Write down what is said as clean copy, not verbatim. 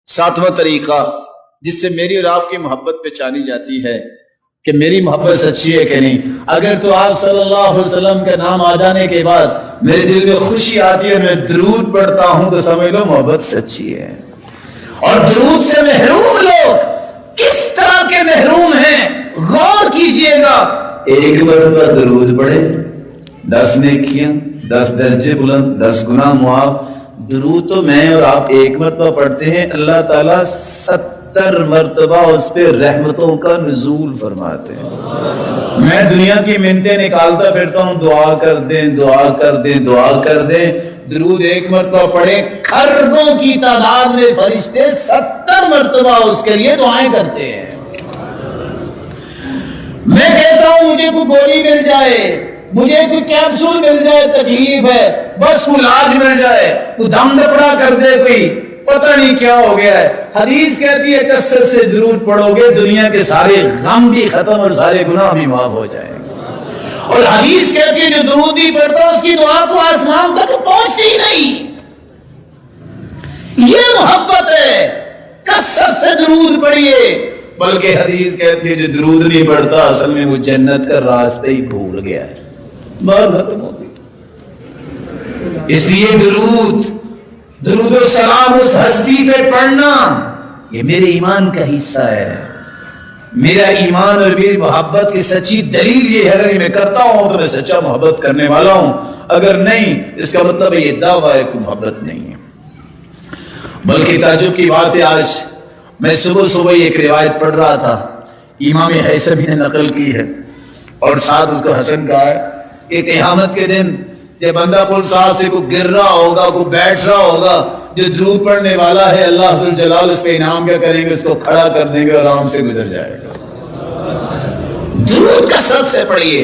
ساتواں طریقہ جس سے میری اور آپ کی محبت پہچانی جاتی ہے کہ میری محبت سچی ہے کہ نہیں. اگر تو آپ صلی اللہ علیہ وسلم کا نام آ جانے کے بعد میرے دل میں خوشی آتی ہے، میں درود پڑھتا ہوں، تو سمجھ لو محبت سچی ہے. اور درود سے محروم لوگ کس طرح کے محروم ہیں، غور کیجئے گا. ایک مرتبہ درود پڑھے، 10 نیکیاں، 10 درجے بلند، 10 گناہ معاف. درود تو میں اور آپ ایک مرتبہ پڑھتے ہیں، اللہ تعالیٰ 70 مرتبہ اس پہ رحمتوں کا نزول فرماتے ہیں. میں دنیا کی منتیں نکالتا پھرتا ہوں، دعا کر دیں، دعا کر دیں، دعا کر دیں. درود ایک مرتبہ پڑھیں، کھربوں کی تعداد میں فرشتے 70 مرتبہ اس کے لیے دعائیں کرتے ہیں. میں کہتا ہوں مجھے کوئی گولی مل جائے، مجھے کوئی کیپسول مل جائے، تکلیف ہے، بس کوئی علاج مل جائے، کوئی دم دپڑا کر دے، کوئی پتہ نہیں کیا ہو گیا ہے. حدیث کہتی ہے کثرت سے درود پڑھو گے دنیا کے سارے غم بھی ختم اور سارے گناہ بھی معاف ہو جائیں گے. اور حدیث کہتی ہے جو درود نہیں پڑھتا اس کی دعا تو آسمان تک پہنچتی ہی نہیں. یہ محبت ہے، کثرت سے درود پڑھیے. بلکہ حدیث کہتی ہے جو درود نہیں پڑھتا اصل میں وہ جنت کا راستہ ہی بھول گیا ہے، بات ختم ہو گئی. اس لیے درود و سلام اس ہستی پہ پڑھنا یہ میرے ایمان کا حصہ ہے. میرا ایمان اور میری محبت کی سچی دلیل یہ ہے کہ میں کرتا ہوں تو میں سچا محبت کرنے والا ہوں، اگر نہیں اس کا مطلب یہ دعویٰ ہے کہ محبت نہیں ہے. بلکہ تعجب کی بات ہے، آج میں صبح ایک روایت پڑھ رہا تھا، امام حیثمی نے نقل کی ہے اور ساتھ اس کو حسن کہا ہے کہ قیامت کے دن جب بندہ پل صاحب سے کوئی گر رہا ہوگا، کوئی بیٹھ رہا ہوگا، جو درود پڑھنے والا ہے اللہ ذو الجلال اس پہ انعام کیا کریں گے، اس کو کھڑا کر دیں گے اور آرام سے گزر جائے گا. درود کثرت سے پڑھیے.